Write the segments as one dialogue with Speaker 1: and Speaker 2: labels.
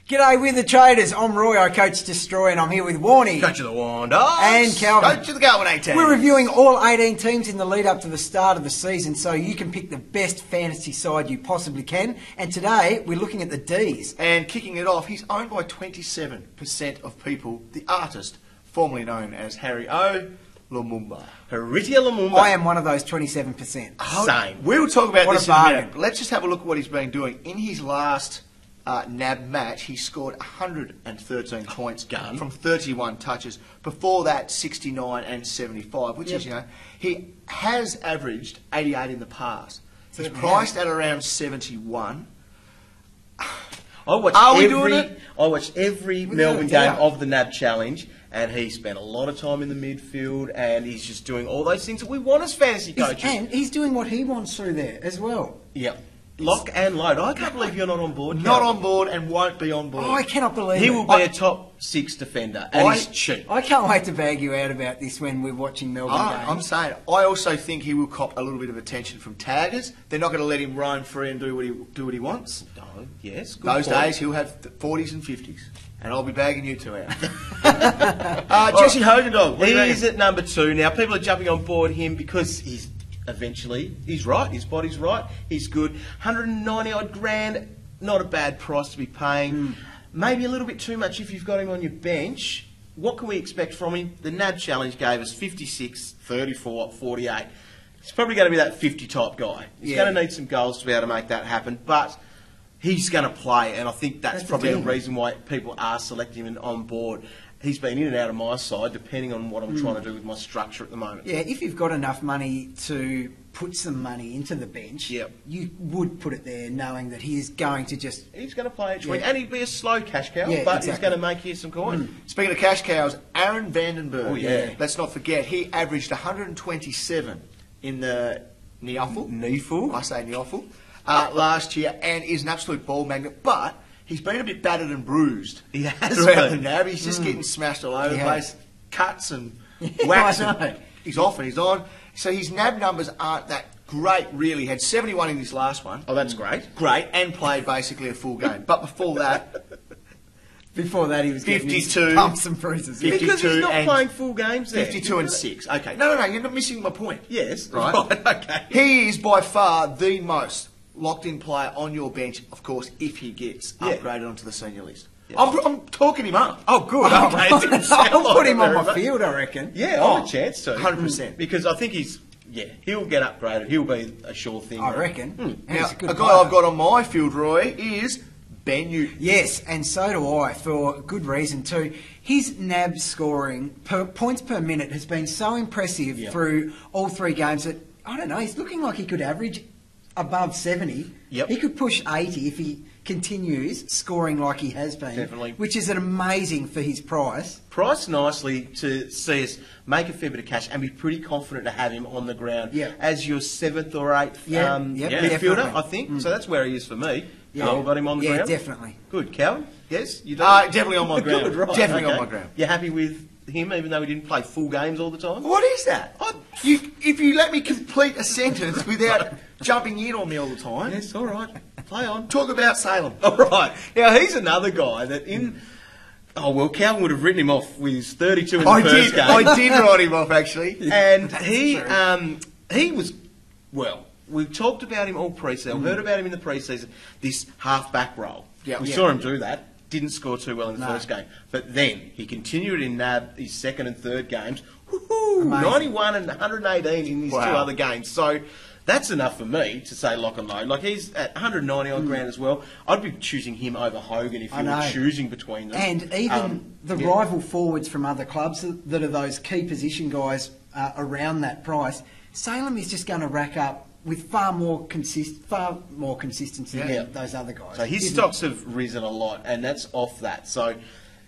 Speaker 1: G'day, we're the Traders. I'm Roy, I coach Destroy, and I'm here with Warnie.
Speaker 2: Coach of the Wanderers.
Speaker 1: And Calvin.
Speaker 2: Coach of the Galvin 18.
Speaker 1: We're reviewing all 18 teams in the lead up to the start of the season, so you can pick the best fantasy side you possibly can. And today, we're looking at the Ds.
Speaker 2: And kicking it off, he's owned by 27% of people, the artist, formerly known as Harry O. Lumumba.
Speaker 3: Heritier Lumumba.
Speaker 1: I am one of those 27%.
Speaker 3: Same.
Speaker 2: We'll talk about
Speaker 1: What
Speaker 2: this
Speaker 1: a
Speaker 2: in a
Speaker 1: bargain.
Speaker 2: minute. But let's just have a look at what he's been doing. In his last NAB match, he scored 113 points from 31 touches. Before that, 69 and 75, which is, he has averaged 88 in the past. So he's priced at around 71.
Speaker 3: I watched every Melbourne game of the NAB Challenge, and he spent a lot of time in the midfield, and he's just doing all those things that we want as fantasy coaches.
Speaker 1: And he's doing what he wants through there as well.
Speaker 3: Yep. Lock and load. I can't believe you're not on board.
Speaker 2: Not on board and won't be on board.
Speaker 1: Oh, I cannot believe
Speaker 3: He
Speaker 1: it.
Speaker 3: will be a top 6 defender, and he's cheap.
Speaker 1: I can't wait to bag you out about this when we're watching Melbourne games.
Speaker 2: I'm saying, I also think he will cop a little bit of attention from taggers. They're not going to let him roam free and do what he wants.
Speaker 3: Oh, yes, good
Speaker 2: Those
Speaker 3: point.
Speaker 2: days he'll have 40s and 50s, and I'll be bagging you two out. Jesse Hogendog,
Speaker 3: He's at number 2 now. People are jumping on board him because he's right. His body's right. He's good. 190 odd grand. Not a bad price to be paying. Maybe a little bit too much if you've got him on your bench. What can we expect from him? The NAB Challenge gave us 56, 34, 48. He's probably going to be that 50 type guy. He's going to need some goals to be able to make that happen, but he's going to play, and I think that's probably the reason why people are selecting him on board. He's been in and out of my side, depending on what I'm trying to do with my structure at the moment.
Speaker 1: Yeah, if you've got enough money to put some money into the bench, you would put it there knowing that he is going to just...
Speaker 3: He's going to play each week, and he'd be a slow cash cow,
Speaker 1: Yeah,
Speaker 3: but
Speaker 1: exactly.
Speaker 3: he's going to make you some coin.
Speaker 2: Speaking of cash cows, Aaron Vandenberg.
Speaker 3: Oh, yeah.
Speaker 2: Let's not forget, he averaged 127 in the Neefel. I say Neefel. Last year, and is an absolute ball magnet, but... he's been a bit battered and bruised.
Speaker 3: He has
Speaker 2: throughout
Speaker 3: been.
Speaker 2: the NAB. He's just getting smashed all over the place. Cuts and
Speaker 1: I
Speaker 2: whacks.
Speaker 1: know.
Speaker 2: He's off and he's on. So his NAB numbers aren't that great, really. He had 71 in his last one.
Speaker 3: Oh, that's great.
Speaker 2: Great, and played basically a full game. But before that...
Speaker 1: Before that, he was getting
Speaker 2: 52,
Speaker 1: pumps and bruises.
Speaker 3: Because he's not playing full games there.
Speaker 2: 52 and 6. Okay. No, you're not missing my point.
Speaker 3: Yes.
Speaker 2: Right?
Speaker 3: Okay.
Speaker 2: He is by far the most locked-in player on your bench, of course, if he gets upgraded onto the senior list. Yeah. I'm talking him up.
Speaker 3: Oh, good. Okay. It didn't sound
Speaker 1: I'll
Speaker 3: like
Speaker 1: put him
Speaker 3: it
Speaker 1: on
Speaker 3: very
Speaker 1: my
Speaker 3: much.
Speaker 1: field, I reckon.
Speaker 3: Yeah, I have a chance to.
Speaker 2: 100%.
Speaker 3: Because I think he'll get upgraded. He'll be a sure thing.
Speaker 1: I reckon. And
Speaker 2: Now,
Speaker 1: he's a good
Speaker 2: a guy
Speaker 1: player.
Speaker 2: I've got on my field, Roy, is Ben Newton.
Speaker 1: Yes, and so do I, for good reason too. His NAB scoring, points per minute, has been so impressive through all 3 games that, I don't know, he's looking like he could average above 70.
Speaker 3: Yep.
Speaker 1: He could push 80 if he continues scoring like he has been.
Speaker 3: Definitely.
Speaker 1: Which is amazing for his price.
Speaker 3: Priced nicely to see us make a fair bit of cash and be pretty confident to have him on the ground as your 7th or 8th midfielder,
Speaker 1: definitely.
Speaker 3: I think. So that's where he is for me. I've got him on the ground.
Speaker 1: Yeah, definitely.
Speaker 3: Good. Calvin? Yes? You
Speaker 2: Definitely on my ground.
Speaker 3: Good, right.
Speaker 2: Definitely on my ground.
Speaker 3: You're happy with him, even though he didn't play full games all the time?
Speaker 2: What is that? If you let me complete a sentence without jumping in on me all the time.
Speaker 3: Yes, all right. Play on.
Speaker 2: Talk about Salem.
Speaker 3: All right. Now, he's another guy that in... Oh, well, Calvin would have written him off with his 32 in the first game.
Speaker 2: I did write him off, actually.
Speaker 3: And he was... Well, we've talked about him all pre-season. Heard about him in the pre-season. This half-back role. We saw him do that. Didn't score too well in the first game. But then he continued in NAB, his second and third games. Woohoo! 91 and 118 in his 2 other games. So that's enough for me to say lock and load. Like, he's at 190 odd grand as well. I'd be choosing him over Hogan if you were choosing between them.
Speaker 1: And even the rival forwards from other clubs that are those key position guys around that price, Salem is just going to rack up with far more consistency than those other guys.
Speaker 3: So his stocks have risen a lot, and that's off that. So,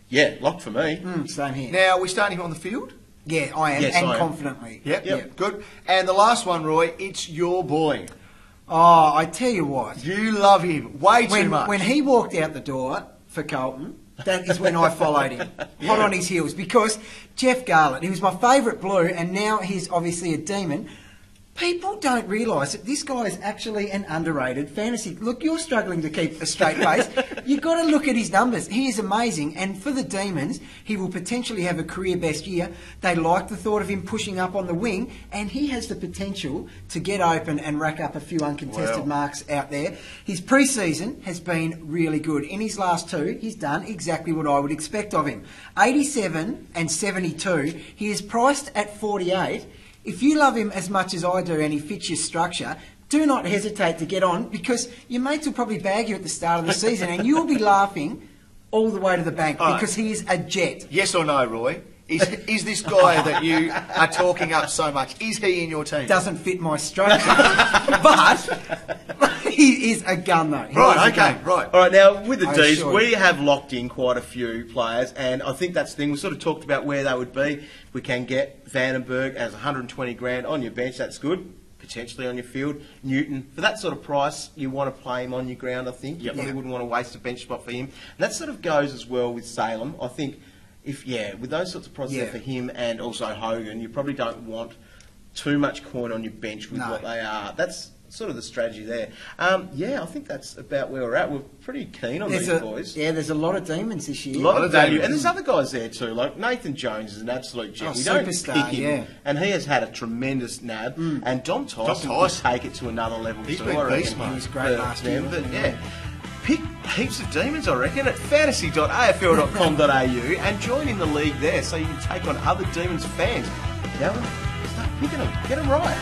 Speaker 3: yeah, locked for me.
Speaker 1: Same here.
Speaker 2: Now, we're starting him on the field?
Speaker 1: Yeah, I am,
Speaker 3: Yes,
Speaker 1: and
Speaker 3: I am.
Speaker 1: confidently.
Speaker 2: Yep, good. And the last one, Roy, it's your boy.
Speaker 1: Oh, I tell you what.
Speaker 2: You love him way too much.
Speaker 1: When he walked out the door for Carlton, that is when I followed him, hot on his heels, because Jeff Garlett, he was my favourite blue, and now he's obviously a demon. People don't realise that this guy is actually an underrated fantasy. Look, you're struggling to keep a straight face. You've got to look at his numbers. He is amazing. And for the Demons, he will potentially have a career best year. They like the thought of him pushing up on the wing, and he has the potential to get open and rack up a few uncontested marks out there. His pre-season has been really good. In his last two, he's done exactly what I would expect of him. 87 and 72. He is priced at 48. If you love him as much as I do and he fits your structure, do not hesitate to get on, because your mates will probably bag you at the start of the season and you'll be laughing all the way to the bank because he is a jet.
Speaker 2: Yes or no, Roy? Is this guy that you are talking up so much, is he in your team?
Speaker 1: Doesn't fit my structure, but he is a gun though.
Speaker 2: Right, okay, right.
Speaker 3: All right, now with the D's, we have locked in quite a few players, and I think that's the thing. We sort of talked about where they would be. We can get Vandenberg as 120 grand on your bench, that's good. Potentially on your field. Newton, for that sort of price, you want to play him on your ground, I think. You probably wouldn't want to waste a bench spot for him. And that sort of goes as well with Salem. I think, with those sorts of prices there for him and also Hogan, you probably don't want too much coin on your bench with what they are. That's sort of the strategy there. I think that's about where we're at. We're pretty keen on these boys.
Speaker 1: Yeah, there's a lot of Demons this year.
Speaker 3: A lot of value. And there's other guys there too. Like Nathan Jones is an absolute gem. We don't pick him. And he has had a tremendous nab. And Dom Tyson will take it to another level.
Speaker 2: He's been beast, mate.
Speaker 1: He was great last year.
Speaker 3: But pick heaps of Demons, I reckon, at fantasy.afl.com.au and join in the league there so you can take on other Demons fans. Now, start picking them. Get them right.